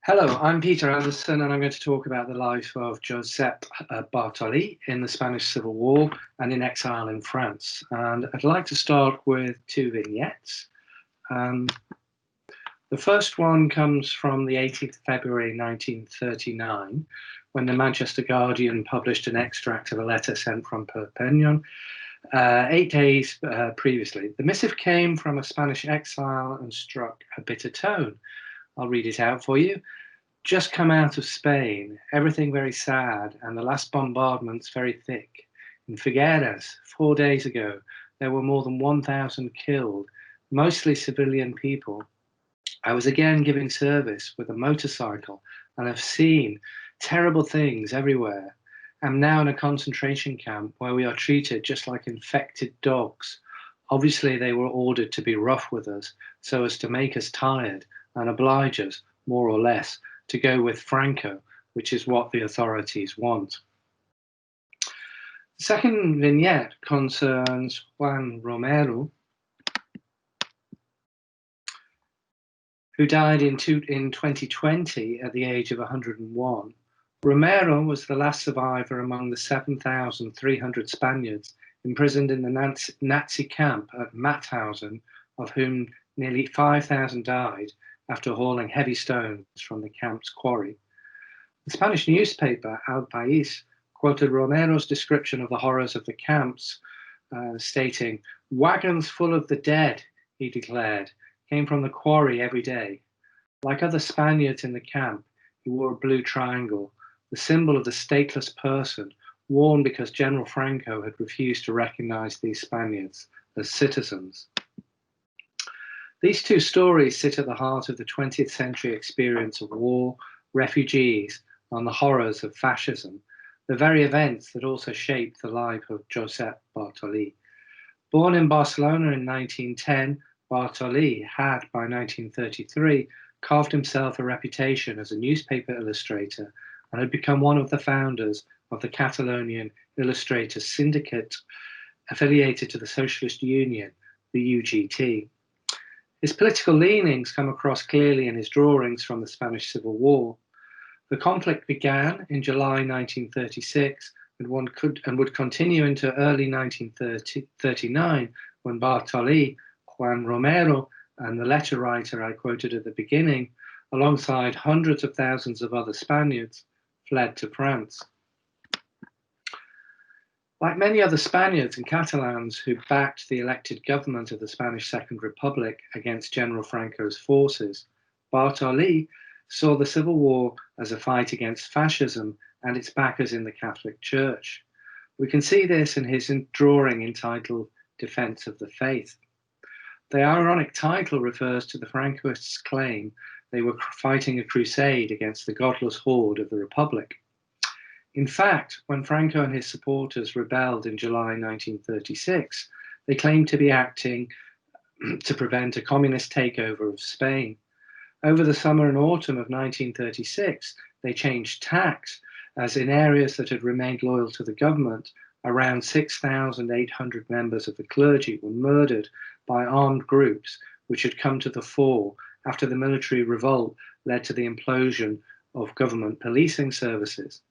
Hello, I'm Peter Anderson, and I'm going to talk about the life of Josep Bartoli in the Spanish Civil War and in exile in France. And I'd like to start with two vignettes. The first one comes from the 18th of February 1939, when the Manchester Guardian published an extract of a letter sent from Perpignan 8 days previously. The missive came from a Spanish exile and struck a bitter tone. I'll read it out for you. Just come out of Spain, everything very sad, and the last bombardments very thick. In Figueras, 4 days ago, there were more than 1,000 killed, mostly civilian people. I was again giving service with a motorcycle and have seen terrible things everywhere. I'm now in a concentration camp where we are treated just like infected dogs. Obviously, they were ordered to be rough with us so as to make us tired and oblige us, more or less, to go with Franco, which is what the authorities want. The second vignette concerns Juan Romero, who died in 2020 at the age of 101. Romero was the last survivor among the 7,300 Spaniards imprisoned in the Nazi camp at Mauthausen, of whom nearly 5,000 died after hauling heavy stones from the camp's quarry. The Spanish newspaper El País quoted Romero's description of the horrors of the camps, stating, "Wagons full of the dead," he declared, "came from the quarry every day. Like other Spaniards in the camp, he wore a blue triangle, the symbol of the stateless person, worn because General Franco had refused to recognize these Spaniards as citizens." These two stories sit at the heart of the 20th century experience of war, refugees, and the horrors of fascism, the very events that also shaped the life of Josep Bartoli. Born in Barcelona in 1910, Bartoli had, by 1933, carved himself a reputation as a newspaper illustrator and had become one of the founders of the Catalonian Illustrators Syndicate, affiliated to the Socialist Union, the UGT. His political leanings come across clearly in his drawings from the Spanish Civil War. The conflict began in July 1936 and would continue into early 1939 when Bartoli, Juan Romero, and the letter writer I quoted at the beginning, alongside hundreds of thousands of other Spaniards, fled to France. Like many other Spaniards and Catalans who backed the elected government of the Spanish Second Republic against General Franco's forces, Bartoli saw the Civil War as a fight against fascism and its backers in the Catholic Church. We can see this in his drawing entitled Defense of the Faith. The ironic title refers to the Francoists' claim they were fighting a crusade against the godless horde of the Republic. In fact, when Franco and his supporters rebelled in July 1936, they claimed to be acting to prevent a communist takeover of Spain. Over the summer and autumn of 1936, they changed tacks, as in areas that had remained loyal to the government, around 6,800 members of the clergy were murdered by armed groups which had come to the fore after the military revolt led to the implosion of government policing services.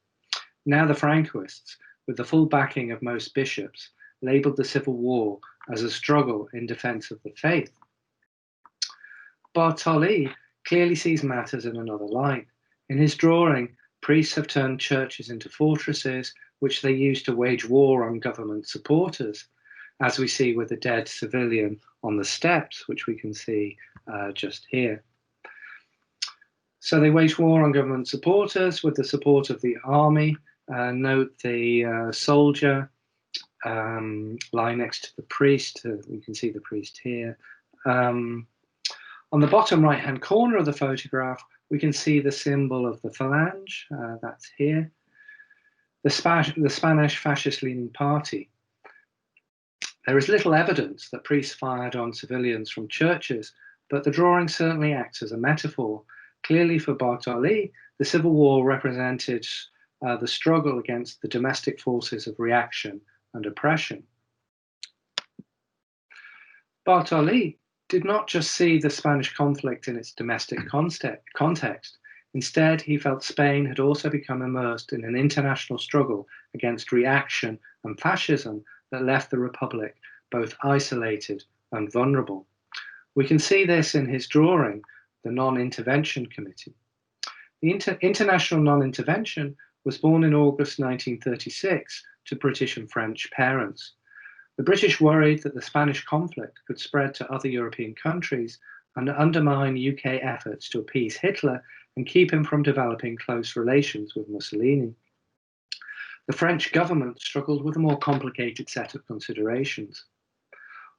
Now the Francoists, with the full backing of most bishops, labelled the Civil War as a struggle in defence of the faith. Bartoli clearly sees matters in another light. In his drawing, priests have turned churches into fortresses, which they use to wage war on government supporters, as we see with the dead civilian on the steps, which we can see just here. So they wage war on government supporters with the support of the army. Note the soldier lying next to the priest. You can see the priest here. On the bottom right-hand corner of the photograph, we can see the symbol of the Falange. That's here. The Spanish fascist-leaning party. There is little evidence that priests fired on civilians from churches, but the drawing certainly acts as a metaphor. Clearly for Bartoli, the Civil War represented the struggle against the domestic forces of reaction and oppression. Bartoli did not just see the Spanish conflict in its domestic context. Instead, he felt Spain had also become immersed in an international struggle against reaction and fascism that left the Republic both isolated and vulnerable. We can see this in his drawing, the Non-Intervention Committee. The International Non-Intervention was born in August 1936 to British and French parents. The British worried that the Spanish conflict could spread to other European countries and undermine UK efforts to appease Hitler and keep him from developing close relations with Mussolini. The French government struggled with a more complicated set of considerations.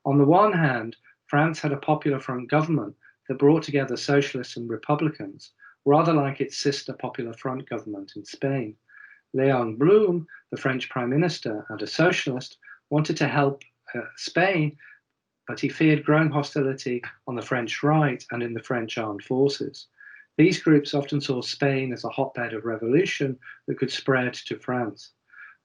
On the one hand, France had a Popular Front government that brought together socialists and republicans, rather like its sister Popular Front government in Spain. Léon Blum, the French prime minister and a socialist, wanted to help Spain, but he feared growing hostility on the French right and in the French armed forces. These groups often saw Spain as a hotbed of revolution that could spread to France.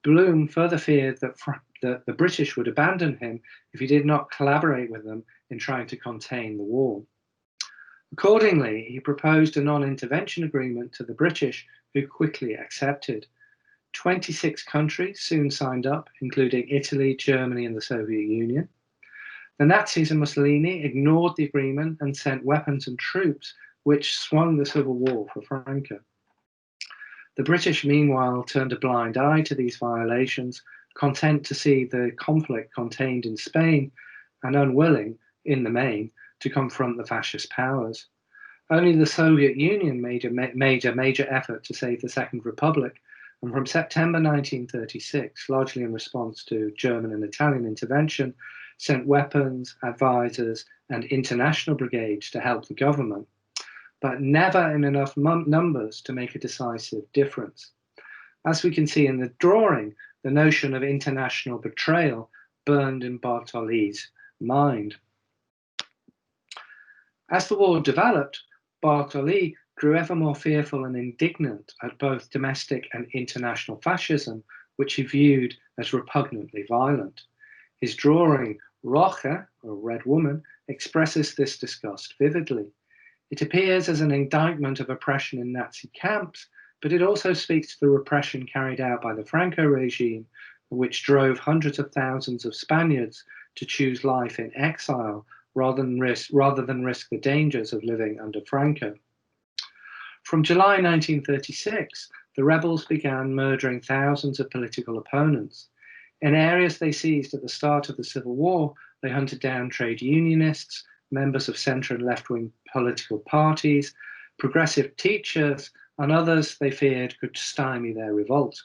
Blum further feared that the British would abandon him if he did not collaborate with them in trying to contain the war. Accordingly, he proposed a non-intervention agreement to the British, who quickly accepted. 26 countries soon signed up, including Italy, Germany, and the Soviet Union. The Nazis and Mussolini ignored the agreement and sent weapons and troops, which swung the civil war for Franco. The British, meanwhile, turned a blind eye to these violations, content to see the conflict contained in Spain and unwilling, in the main, to confront the fascist powers. Only the Soviet Union made a major effort to save the Second Republic, and from September 1936, largely in response to German and Italian intervention, sent weapons, advisors, and international brigades to help the government, but never in enough numbers to make a decisive difference. As we can see in the drawing, the notion of international betrayal burned in Bartoli's mind. As the war developed, Bartoli grew ever more fearful and indignant at both domestic and international fascism, which he viewed as repugnantly violent. His drawing, Roja, or Red Woman, expresses this disgust vividly. It appears as an indictment of oppression in Nazi camps, but it also speaks to the repression carried out by the Franco regime, which drove hundreds of thousands of Spaniards to choose life in exile rather than risk the dangers of living under Franco. From July 1936, the rebels began murdering thousands of political opponents. In areas they seized at the start of the Civil War, they hunted down trade unionists, members of centre and left-wing political parties, progressive teachers, and others they feared could stymie their revolt.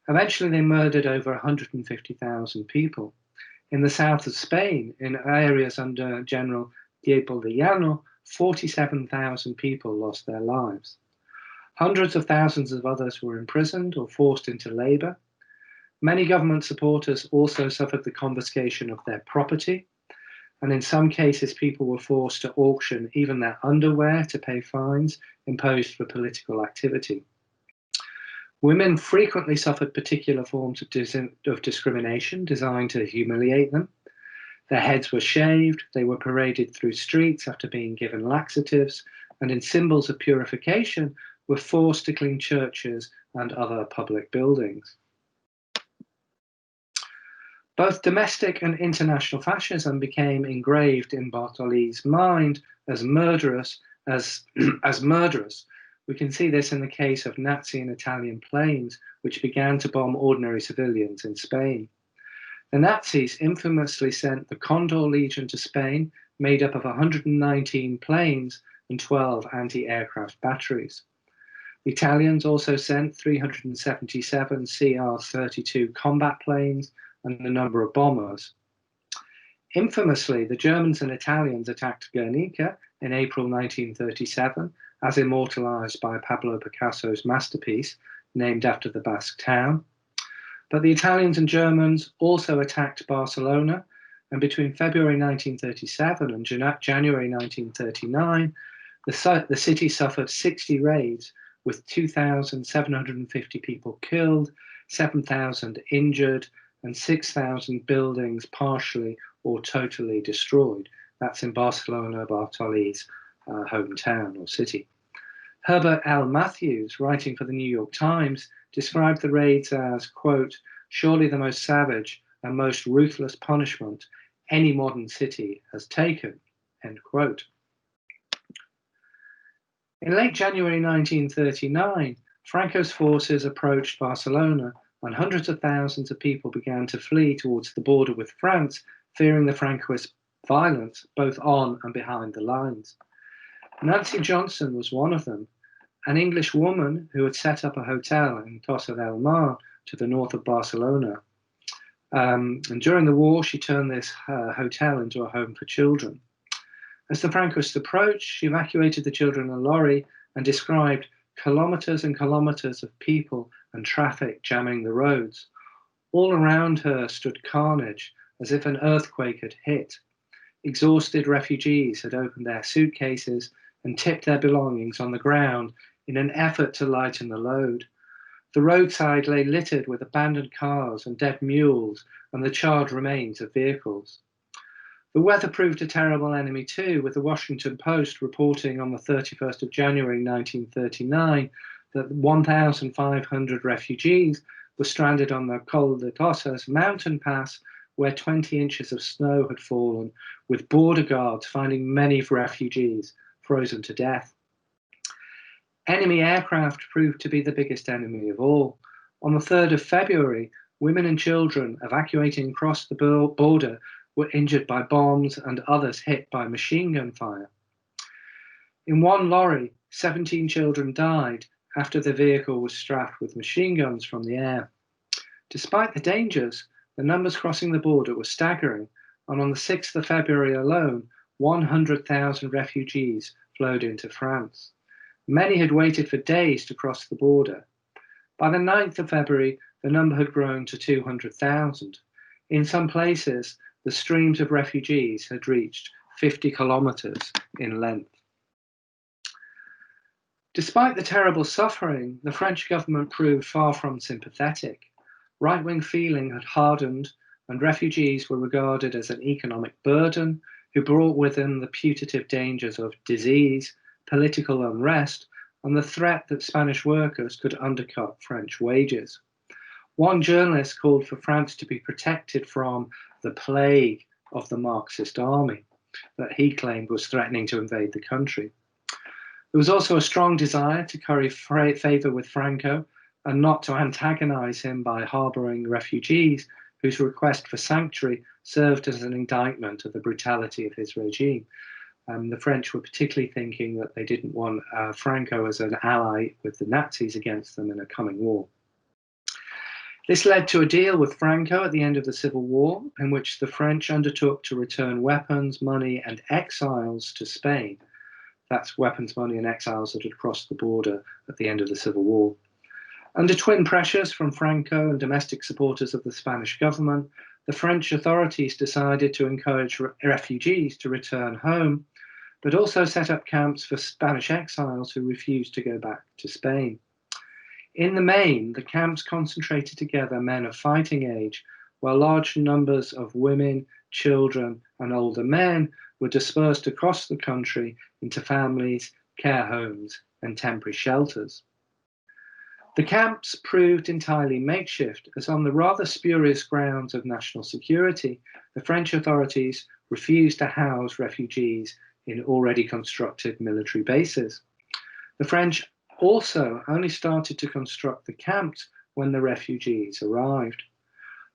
Eventually, they murdered over 150,000 people. In the south of Spain, in areas under General Diego de Llano, 47,000 people lost their lives. Hundreds of thousands of others were imprisoned or forced into labor. Many government supporters also suffered the confiscation of their property, and in some cases, people were forced to auction even their underwear to pay fines imposed for political activity. Women frequently suffered particular forms of discrimination designed to humiliate them. Their heads were shaved, they were paraded through streets after being given laxatives, and in symbols of purification, were forced to clean churches and other public buildings. Both domestic and international fascism became engraved in Bartoli's mind as murderous. We can see this in the case of Nazi and Italian planes, which began to bomb ordinary civilians in Spain. The Nazis infamously sent the Condor Legion to Spain, made up of 119 planes and 12 anti-aircraft batteries. The Italians also sent 377 CR-32 combat planes and a number of bombers. Infamously, the Germans and Italians attacked Guernica in April 1937, as immortalized by Pablo Picasso's masterpiece, named after the Basque town. But the Italians and Germans also attacked Barcelona, and between February 1937 and January 1939, the city suffered 60 raids, with 2,750 people killed, 7,000 injured, and 6,000 buildings partially or totally destroyed. That's in Barcelona, Bartoli's hometown or city. Herbert L. Matthews, writing for the New York Times, described the raids as, quote, surely the most savage and most ruthless punishment any modern city has taken, end quote. In late January 1939, Franco's forces approached Barcelona, and hundreds of thousands of people began to flee towards the border with France, fearing the Francoist violence both on and behind the lines. Nancy Johnson was one of them, an English woman who had set up a hotel in Tossa del Mar to the north of Barcelona. And during the war, she turned this hotel into a home for children. As the Francoists approached, she evacuated the children in a lorry and described kilometers and kilometers of people and traffic jamming the roads. All around her stood carnage, as if an earthquake had hit. Exhausted refugees had opened their suitcases and tipped their belongings on the ground in an effort to lighten the load. The roadside lay littered with abandoned cars and dead mules and the charred remains of vehicles. The weather proved a terrible enemy too, with the Washington Post reporting on the 31st of January 1939 that 1,500 refugees were stranded on the Col de Tossas mountain pass, where 20 inches of snow had fallen, with border guards finding many refugees frozen to death. Enemy aircraft proved to be the biggest enemy of all. On the 3rd of February, women and children evacuating across the border were injured by bombs and others hit by machine gun fire. In one lorry, 17 children died after the vehicle was strapped with machine guns from the air. Despite the dangers, the numbers crossing the border were staggering, and on the 6th of February alone, 100,000 refugees flowed into France. Many had waited for days to cross the border. By the 9th of February, the number had grown to 200,000. In some places, the streams of refugees had reached 50 kilometers in length. Despite the terrible suffering, the French government proved far from sympathetic. Right-wing feeling had hardened, and refugees were regarded as an economic burden who brought with them the putative dangers of disease, political unrest, and the threat that Spanish workers could undercut French wages. One journalist called for France to be protected from the plague of the Marxist army that he claimed was threatening to invade the country. There was also a strong desire to curry favor with Franco and not to antagonize him by harboring refugees whose request for sanctuary served as an indictment of the brutality of his regime. The French were particularly thinking that they didn't want Franco as an ally with the Nazis against them in a coming war. This led to a deal with Franco at the end of the Civil War, in which the French undertook to return weapons, money, and exiles to Spain. That's weapons, money, and exiles that had crossed the border at the end of the Civil War. Under twin pressures from Franco and domestic supporters of the Spanish government, the French authorities decided to encourage refugees to return home, but also set up camps for Spanish exiles who refused to go back to Spain. In the main, the camps concentrated together men of fighting age, while large numbers of women, children, and older men were dispersed across the country into families, care homes, and temporary shelters. The camps proved entirely makeshift, as on the rather spurious grounds of national security, the French authorities refused to house refugees in already constructed military bases. The French also only started to construct the camps when the refugees arrived.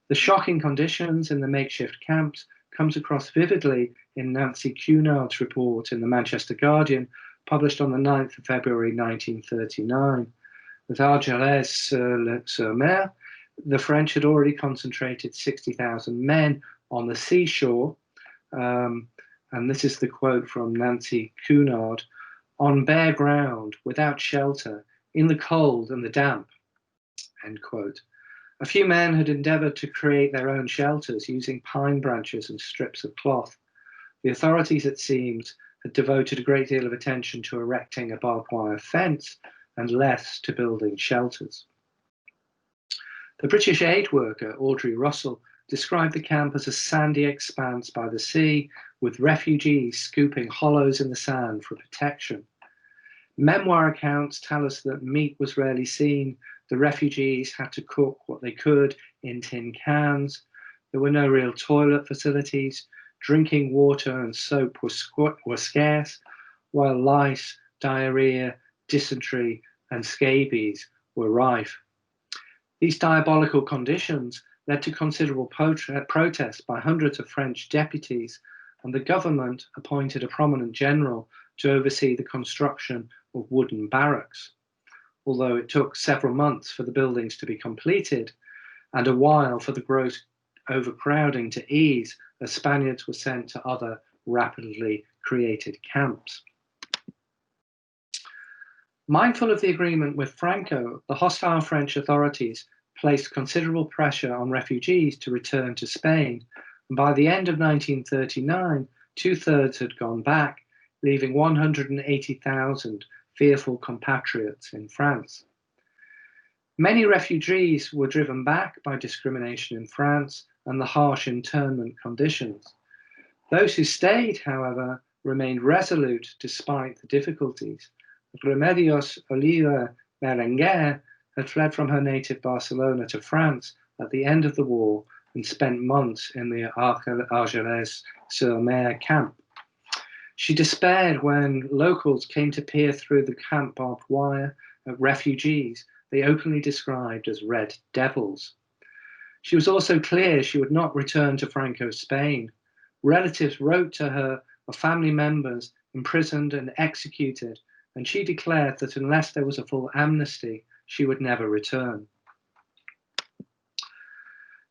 The shocking conditions in the makeshift camps comes across vividly in Nancy Cunard's report in the Manchester Guardian, published on the 9th of February 1939. At Argelès-sur-Mer, the French had already concentrated 60,000 men on the seashore, and this is the quote from Nancy Cunard, on bare ground, without shelter, in the cold and the damp, end quote. A few men had endeavored to create their own shelters using pine branches and strips of cloth. The authorities, it seems, had devoted a great deal of attention to erecting a barbed wire fence and less to building shelters. The British aid worker, Audrey Russell, described the camp as a sandy expanse by the sea, with refugees scooping hollows in the sand for protection. Memoir accounts tell us that meat was rarely seen. The refugees had to cook what they could in tin cans. There were no real toilet facilities. Drinking water and soap were scarce, while lice, diarrhea, dysentery, and scabies were rife. These diabolical conditions led to considerable protest by hundreds of French deputies, and the government appointed a prominent general to oversee the construction of wooden barracks. Although it took several months for the buildings to be completed and a while for the gross overcrowding to ease, the Spaniards were sent to other rapidly created camps. Mindful of the agreement with Franco, the hostile French authorities placed considerable pressure on refugees to return to Spain, and by the end of 1939, two-thirds had gone back, leaving 180,000 fearful compatriots in France. Many refugees were driven back by discrimination in France and the harsh internment conditions. Those who stayed, however, remained resolute despite the difficulties. Remedios Oliva Berenguer had fled from her native Barcelona to France at the end of the war and spent months in the Argelès-sur-Mer camp. She despaired when locals came to peer through the camp barbed wire at refugees they openly described as red devils. She was also clear she would not return to Franco's Spain. Relatives wrote to her of family members imprisoned and executed, and she declared that unless there was a full amnesty, she would never return.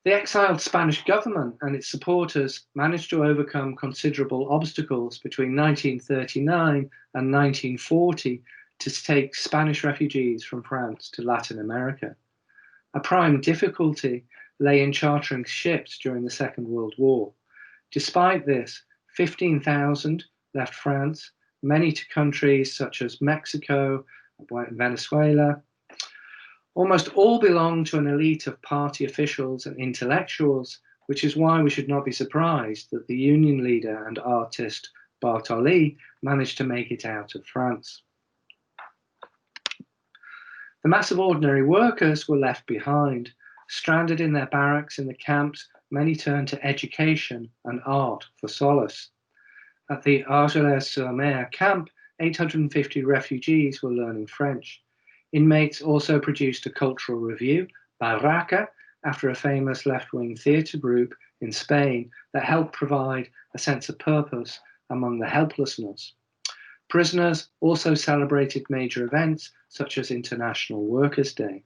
The exiled Spanish government and its supporters managed to overcome considerable obstacles between 1939 and 1940 to take Spanish refugees from France to Latin America. A prime difficulty lay in chartering ships during the Second World War. Despite this, 15,000 left France, many to countries such as Mexico, Venezuela. Almost all belonged to an elite of party officials and intellectuals, which is why we should not be surprised that the union leader and artist Bartoli managed to make it out of France. The mass of ordinary workers were left behind. Stranded in their barracks in the camps, many turned to education and art for solace. At the Argelès-sur-Mer camp, 850 refugees were learning French. Inmates also produced a cultural review, Barraca, after a famous left-wing theatre group in Spain that helped provide a sense of purpose among the helplessness. Prisoners also celebrated major events such as International Workers' Day.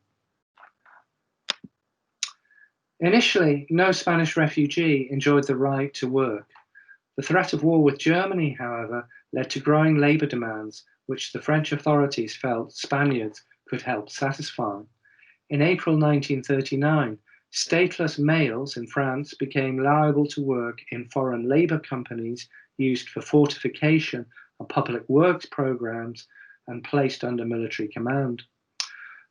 Initially, no Spanish refugee enjoyed the right to work. The threat of war with Germany, however, led to growing labour demands, which the French authorities felt Spaniards could help satisfy. In April 1939, stateless males in France became liable to work in foreign labour companies used for fortification and public works programs and placed under military command.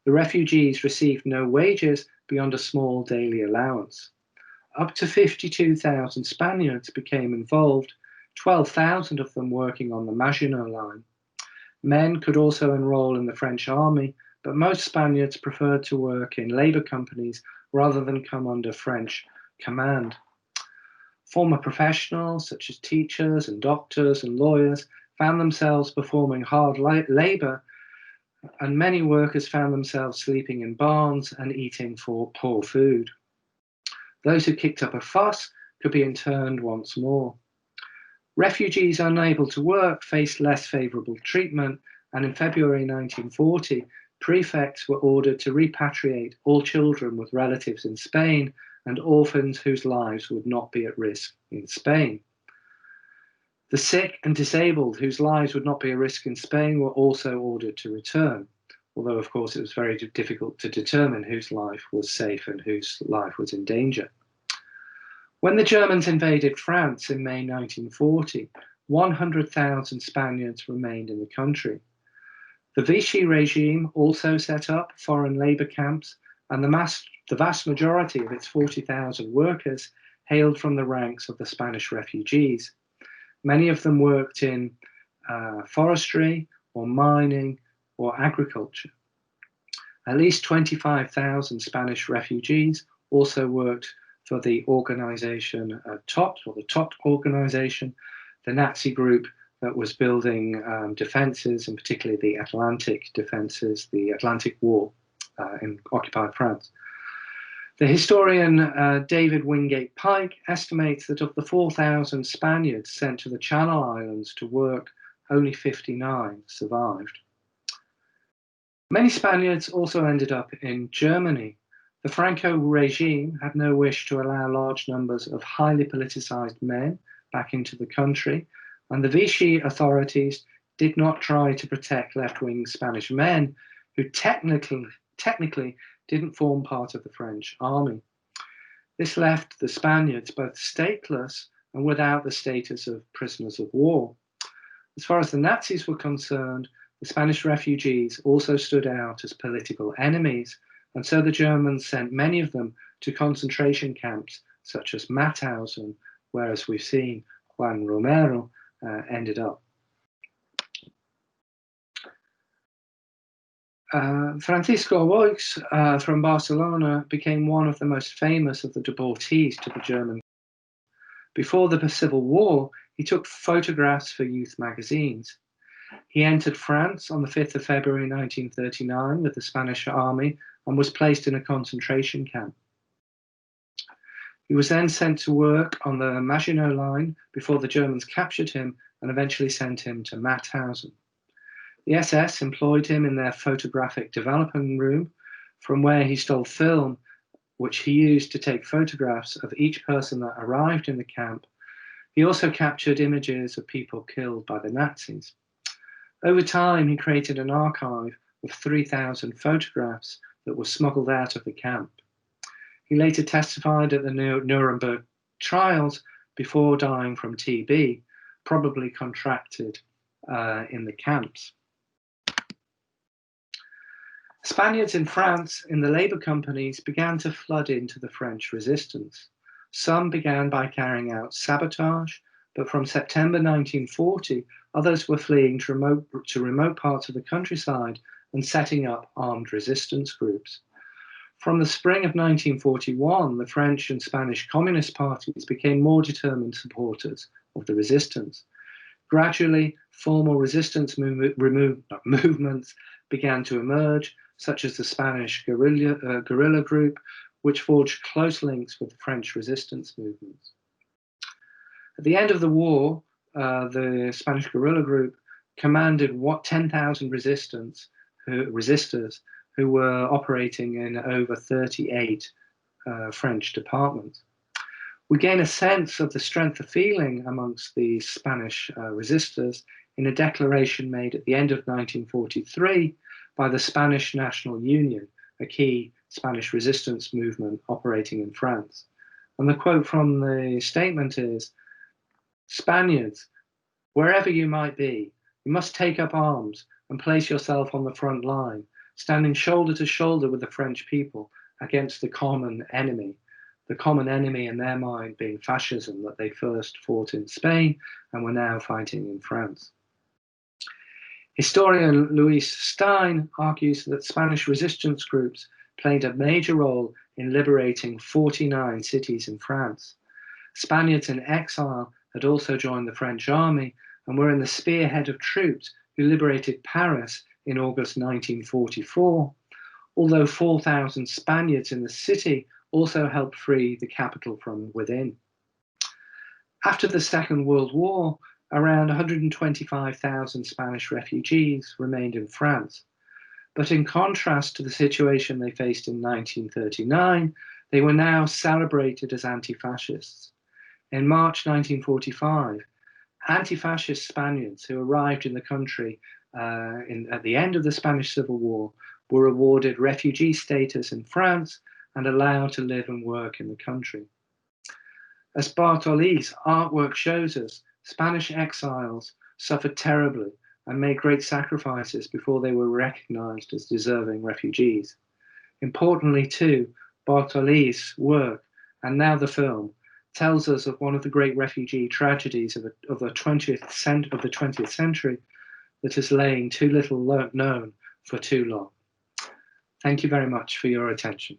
The refugees received no wages beyond a small daily allowance. Up to 52,000 Spaniards became involved, 12,000 of them working on the Maginot Line. Men could also enroll in the French army, but most Spaniards preferred to work in labour companies rather than come under French command. Former professionals, such as teachers and doctors and lawyers, found themselves performing hard labour, and many workers found themselves sleeping in barns and eating poor food. Those who kicked up a fuss could be interned once more. Refugees unable to work faced less favourable treatment, and in February 1940, prefects were ordered to repatriate all children with relatives in Spain and orphans whose lives would not be at risk in Spain. The sick and disabled whose lives would not be at risk in Spain were also ordered to return, although of course it was very difficult to determine whose life was safe and whose life was in danger. When the Germans invaded France in May 1940, 100,000 Spaniards remained in the country. The Vichy regime also set up foreign labour camps, and the vast majority of its 40,000 workers hailed from the ranks of the Spanish refugees. Many of them worked in forestry or mining or agriculture. At least 25,000 Spanish refugees also worked for the organization TOT, or the TOT organization, the Nazi group that was building defenses, and particularly the Atlantic defenses, the Atlantic War in occupied France. The historian David Wingate Pike estimates that of the 4,000 Spaniards sent to the Channel Islands to work, only 59 survived. Many Spaniards also ended up in Germany. The Franco regime had no wish to allow large numbers of highly politicized men back into the country, and the Vichy authorities did not try to protect left-wing Spanish men who technically didn't form part of the French army. This left the Spaniards both stateless and without the status of prisoners of war. As far as the Nazis were concerned, the Spanish refugees also stood out as political enemies, and so the Germans sent many of them to concentration camps such as Mauthausen, where, as we've seen, Juan Romero ended up. Francisco Boix from Barcelona became one of the most famous of the deportees to the German. Before the Civil War, he took photographs for youth magazines. He entered France on the 5th of February 1939 with the Spanish army and was placed in a concentration camp. He was then sent to work on the Maginot Line before the Germans captured him and eventually sent him to Mauthausen. The SS employed him in their photographic development room, from where he stole film, which he used to take photographs of each person that arrived in the camp. He also captured images of people killed by the Nazis. Over time, he created an archive of 3,000 photographs that were smuggled out of the camp. He later testified at the Nuremberg trials before dying from TB, probably contracted in the camps. Spaniards in France in the labor companies began to flood into the French resistance. Some began by carrying out sabotage, but from September 1940, others were fleeing to remote parts of the countryside and setting up armed resistance groups. From the spring of 1941, the French and Spanish communist parties became more determined supporters of the resistance. Gradually, formal resistance movements began to emerge, such as the Spanish guerrilla group, which forged close links with the French resistance movements. At the end of the war, the Spanish guerrilla group commanded 10,000 resistors who were operating in over 38 French departments. We gain a sense of the strength of feeling amongst the Spanish resistors in a declaration made at the end of 1943 by the Spanish National Union, a key Spanish resistance movement operating in France. And the quote from the statement is, "Spaniards, wherever you might be, you must take up arms and place yourself on the front line, standing shoulder to shoulder with the French people against the common enemy in their mind being fascism that they first fought in Spain and were now fighting in France." Historian Luis Stein argues that Spanish resistance groups played a major role in liberating 49 cities in France. Spaniards in exile had also joined the French army and were in the spearhead of troops who liberated Paris in August 1944, although 4,000 Spaniards in the city also helped free the capital from within. After the Second World War, around 125,000 Spanish refugees remained in France. But in contrast to the situation they faced in 1939, they were now celebrated as anti-fascists. In March 1945, anti-fascist Spaniards who arrived in the country at the end of the Spanish Civil War were awarded refugee status in France and allowed to live and work in the country. As Bartoli's artwork shows us, Spanish exiles suffered terribly and made great sacrifices before they were recognized as deserving refugees. Importantly, too, Bartoli's work, and now the film, tells us of one of the great refugee tragedies of the 20th century that is laying too little known for too long. Thank you very much for your attention.